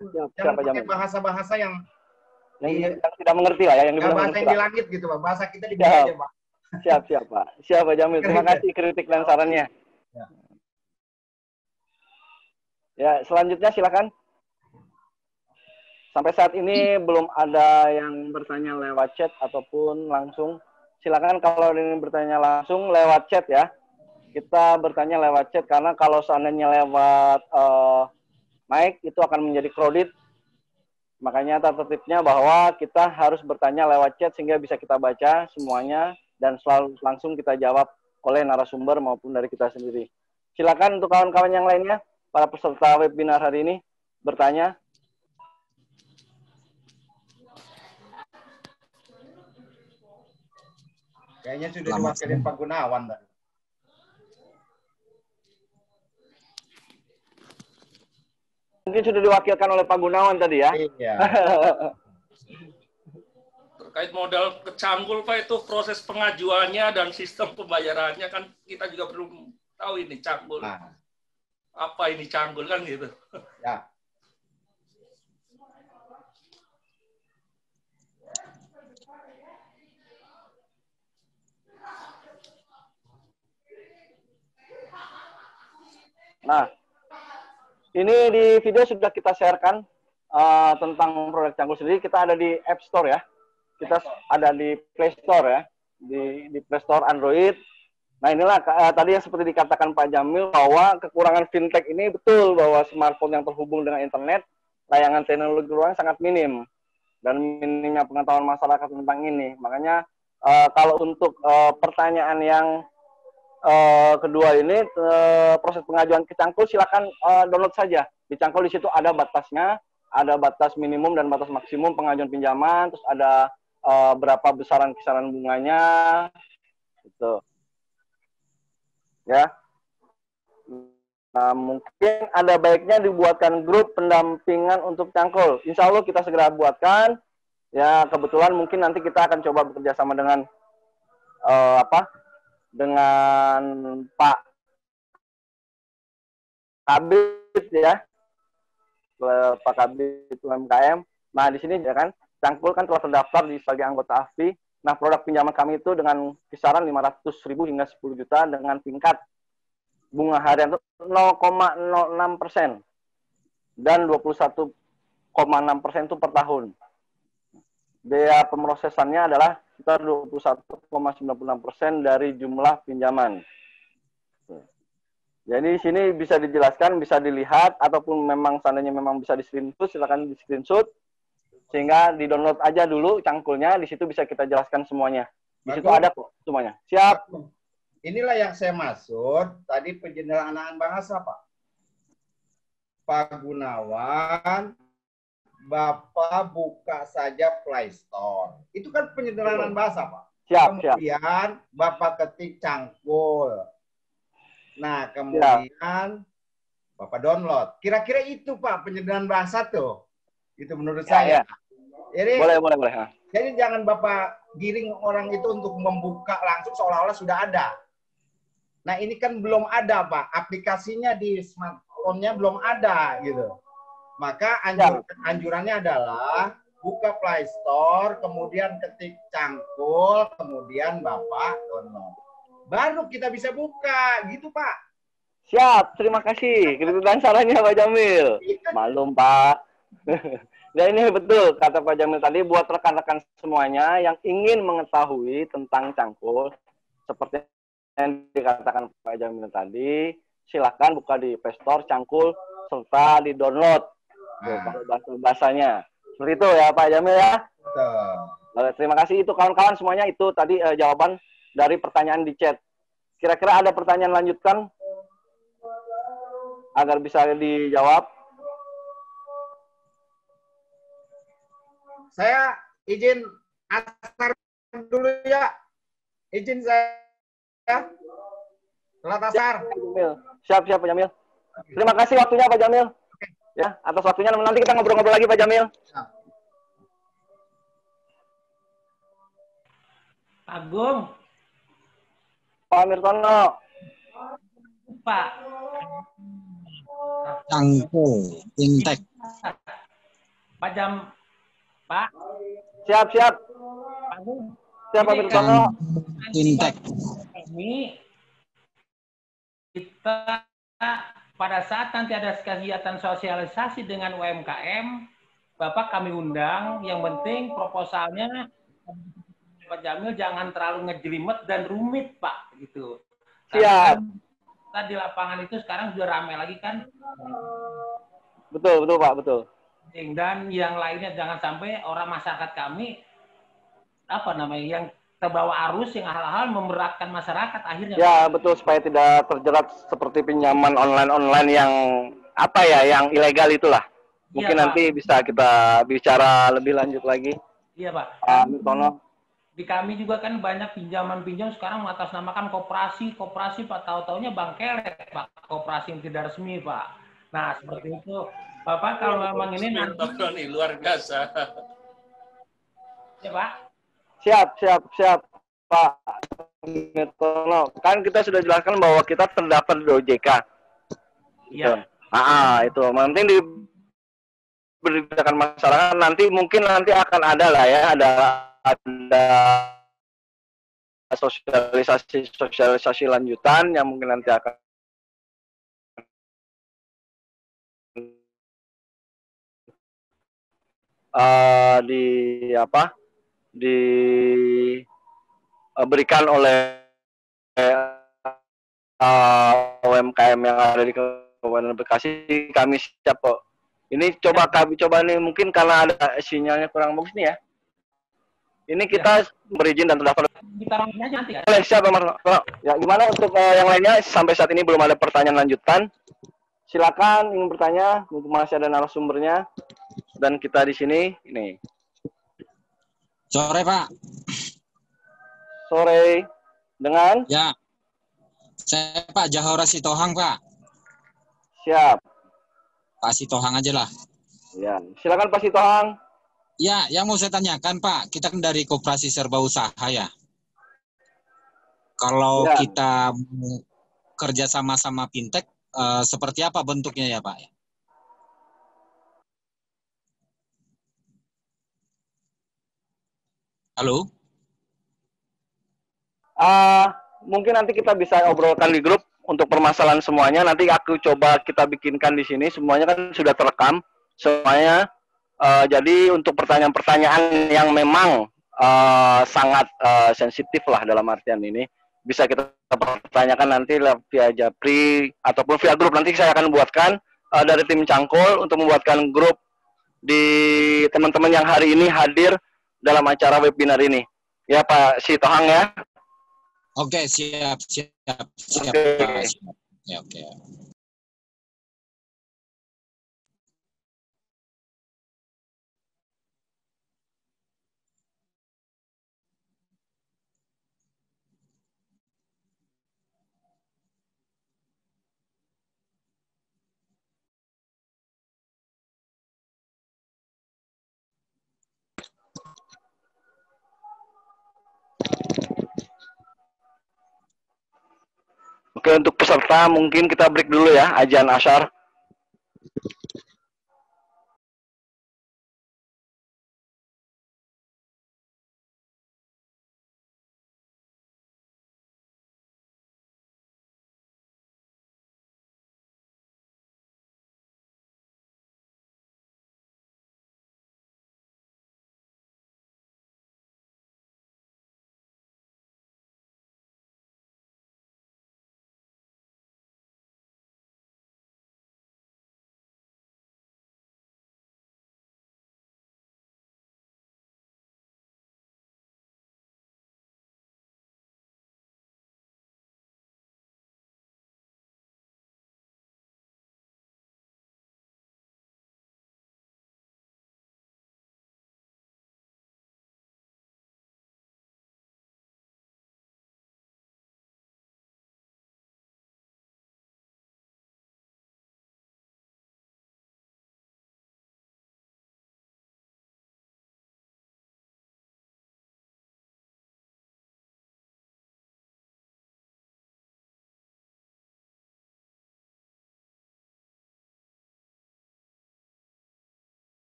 pakai bahasa-bahasa yang tidak mengerti lah ya, yang bahasa yang di langit gitu, Pak. Bahasa kita di bumi aja, Pak. Siap, Pak. Siap, Pak Jamil. Terima kasih kritik dan sarannya. Ya, selanjutnya silakan. Sampai saat ini belum ada yang bertanya lewat chat ataupun langsung. Silakan kalau ingin bertanya langsung lewat chat ya. Kita bertanya lewat chat karena kalau seandainya lewat mic itu akan menjadi crowded. Makanya tata tertibnya bahwa kita harus bertanya lewat chat sehingga bisa kita baca semuanya dan selalu langsung kita jawab oleh narasumber maupun dari kita sendiri. Silakan untuk kawan-kawan yang lainnya, para peserta webinar hari ini bertanya. Kayaknya sudah diwakilin Pak Gunawan tadi. Mungkin sudah diwakilkan oleh Pak Gunawan tadi ya. Iya. Terkait modal kecangkul, Pak, itu proses pengajuannya dan sistem pembayarannya kan kita juga perlu tahu ini cangkul. Nah, Apa ini cangkul kan gitu. ya. Nah, ini di video sudah kita sharekan tentang produk Cangkul sendiri. Kita ada di App Store ya. Kita ada di Play Store ya. Di Play Store Android. Nah inilah tadi yang seperti dikatakan Pak Jamil bahwa kekurangan fintech ini betul bahwa smartphone yang terhubung dengan internet, layanan teknologi ruang sangat minim. Dan minimnya pengetahuan masyarakat tentang ini. Makanya kalau untuk pertanyaan yang kedua ini proses pengajuan ke Cangkul silakan download saja. Di Cangkul di situ ada batasnya, ada batas minimum dan batas maksimum pengajuan pinjaman, terus ada berapa besaran kisaran bunganya, gitu. Ya. Nah, mungkin ada baiknya dibuatkan grup pendampingan untuk Cangkul. Insya Allah kita segera buatkan. Ya, kebetulan mungkin nanti kita akan coba bekerja sama dengan dengan Pak Kabit ya, Pak Kabit UMKM. Nah di sini ya kan, Cangkul kan telah terdaftar sebagai anggota AFPI. Nah produk pinjaman kami itu dengan kisaran 500.000 hingga 10 juta dengan tingkat bunga harian 0,06% dan 21,6% itu per tahun. Biaya pemrosesannya adalah sekitar 21,96% dari jumlah pinjaman. Jadi di sini bisa dijelaskan, bisa dilihat, ataupun memang seandainya memang bisa di-screenshot, silakan di-screenshot, sehingga di-download aja dulu Cangkulnya, di situ bisa kita jelaskan semuanya. Di situ ada kok semuanya. Siap. Inilah yang saya maksud, tadi penjelasan bahasa Pak. Pak Gunawan, Bapak buka saja Play Store. Itu kan penyederhanaan bahasa, Pak. Siap, kemudian Bapak ketik Cangkul. Nah, kemudian Bapak download. Kira-kira itu, Pak, penyederhanaan bahasa tuh. Itu menurut saya. Jadi, boleh. Jadi jangan Bapak giring orang itu untuk membuka langsung seolah-olah sudah ada. Nah, ini kan belum ada, Pak. Aplikasinya di smartphone-nya belum ada, gitu. Maka anjurannya adalah buka Play Store, kemudian ketik Cangkul, kemudian Bapak download. Baru kita bisa buka, gitu Pak. Siap, terima kasih. Kritikan sarannya Pak Jamil. Malum Pak. Dan ini betul, kata Pak Jamil tadi, buat rekan-rekan semuanya yang ingin mengetahui tentang Cangkul, seperti yang dikatakan Pak Jamil tadi, silakan buka di Play Store Cangkul, serta di-download. Kalau bahasanya seperti itu ya Pak Jamil ya. Terima kasih itu kawan-kawan semuanya, itu tadi jawaban dari pertanyaan di chat. Kira-kira ada pertanyaan lanjutkan agar bisa dijawab? Saya izin asar dulu ya. Izin saya. Telat asar. Siap Pak Jamil. Terima kasih waktunya Pak Jamil. Ya, atas waktunya, nanti kita ngobrol-ngobrol lagi Pak Jamil. Agung. Pak Mirtono. Pak. Cangkul, Fintech. Pak Pak. Siap. Agung. Siap Pak Mirtono. Fintech. Ini kita pada saat nanti ada kegiatan sosialisasi dengan UMKM, Bapak kami undang, yang penting proposalnya Pak Jamil jangan terlalu ngejelimet dan rumit, Pak, gitu. Siap. Kita di lapangan itu sekarang sudah ramai lagi kan. Betul Pak, betul. Dan yang lainnya jangan sampai orang masyarakat kami yang terbawa arus yang hal-hal memberatkan masyarakat akhirnya. Ya betul, supaya tidak terjerat seperti pinjaman online yang yang ilegal itulah. Mungkin iya, nanti bisa kita bicara lebih lanjut lagi. Iya Pak. Pak Mirtono. Di kami juga kan banyak pinjaman sekarang mengatasnamakan koperasi Pak, tahu-taunya bank kelet Pak, koperasi yang tidak resmi Pak. Nah seperti itu Bapak, kalau memang ini nanti luar biasa. ya Pak. Siap, siap, siap, Pak Mirtono. Kan kita sudah jelaskan bahwa kita terdaftar di OJK. Gitu. Iya. Itu. Penting diberitakan masyarakat nanti mungkin nanti akan ada lah ya, ada sosialisasi lanjutan yang mungkin nanti akan diberikan oleh UMKM yang ada di Kabupaten Bekasi. Kami siap kok. Ini kami coba nih, mungkin karena ada sinyalnya kurang bagus nih ya. Ini kita berizin dan terdaftar. Ditaruhnya aja nanti ya. Siap, Mas. Ya, gimana untuk yang lainnya? Sampai saat ini belum ada pertanyaan lanjutan. Silakan ingin bertanya, masih ada narasumbernya. Dan kita di sini, ini. Sore, Pak. Sore. Dengan? Ya. Saya Pak Jahora Sitohang, Pak. Siap. Pak Sitohang aja lah. Ya, silakan Pak Sitohang. Ya, yang mau saya tanyakan, Pak, kita kan dari Koperasi Serba Usaha ya. Kalau Ya. kita kerja sama-sama fintech, seperti apa bentuknya ya, Pak? Halo? Mungkin nanti kita bisa obrolkan di grup untuk permasalahan semuanya. Nanti aku coba kita bikinkan di sini. Semuanya kan sudah terekam. Semuanya. Jadi untuk pertanyaan-pertanyaan yang memang sangat sensitif lah dalam artian ini, bisa kita pertanyakan nanti via Japri ataupun via grup. Nanti saya akan buatkan dari tim Cangkul untuk membuatkan grup di teman-teman yang hari ini hadir dalam acara webinar ini. Ya Pak Sitohang ya. Oke, siap. Oke. Pak. Siap. Ya, oke. Oke, untuk peserta mungkin kita break dulu ya, azan asyar.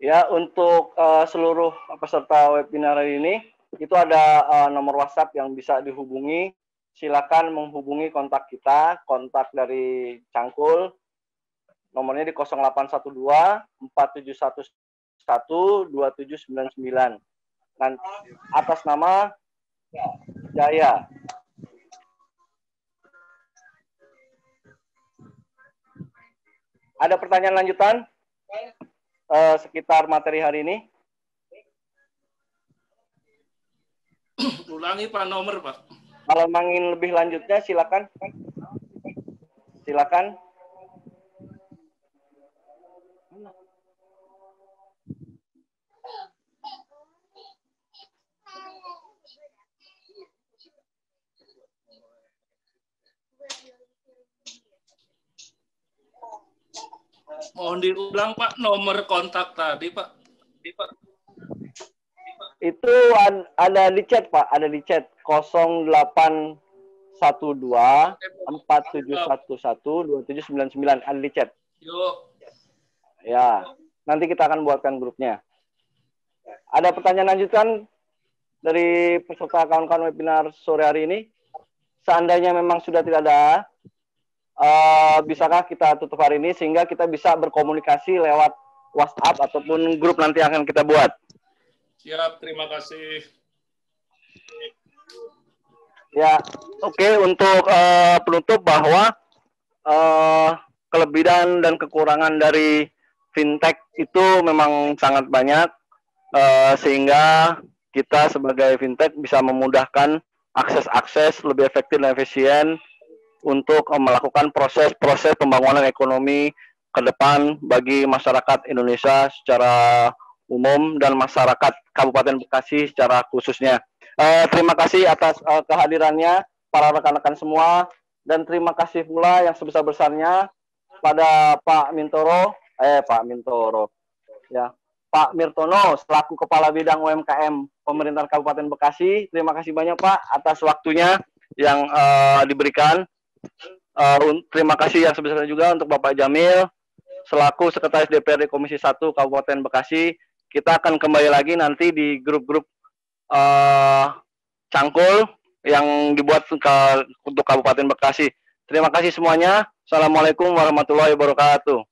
Ya, untuk seluruh peserta webinar hari ini, itu ada nomor WhatsApp yang bisa dihubungi. Silakan menghubungi kontak kita, kontak dari Cangkul. Nomornya di 0812 4711 2799. Nanti atas nama Jaya. Ada pertanyaan lanjutan sekitar materi hari ini? Ulangi Pak nomor Pak. Kalau ingin lebih lanjutnya silakan. Silakan. Mohon diulang Pak nomor kontak tadi Pak. Itu ada di chat Pak, ada di chat 0812 4711 2799, ada di chat. Yuk. Ya, nanti kita akan buatkan grupnya. Ada pertanyaan lanjutan dari peserta kawan-kawan webinar sore hari ini? Seandainya memang sudah tidak ada, bisakah kita tutup hari ini sehingga kita bisa berkomunikasi lewat WhatsApp ataupun grup nanti akan kita buat? Siap, terima kasih. Ya, oke. Untuk penutup bahwa kelebihan dan kekurangan dari fintech itu memang sangat banyak, sehingga kita sebagai fintech bisa memudahkan akses lebih efektif dan efisien untuk melakukan proses-proses pembangunan ekonomi ke depan bagi masyarakat Indonesia secara umum dan masyarakat Kabupaten Bekasi secara khususnya. Terima kasih atas kehadirannya para rekan-rekan semua, dan terima kasih pula yang sebesar-besarnya pada Pak Mirtono selaku Kepala Bidang UMKM Pemerintahan Kabupaten Bekasi. Terima kasih banyak Pak atas waktunya yang diberikan. Terima kasih yang sebesar juga untuk Bapak Jamil selaku Sekretaris DPRD Komisi 1 Kabupaten Bekasi. Kita akan kembali lagi nanti di grup-grup Cangkul yang dibuat untuk Kabupaten Bekasi. Terima kasih semuanya. Assalamualaikum warahmatullahi wabarakatuh.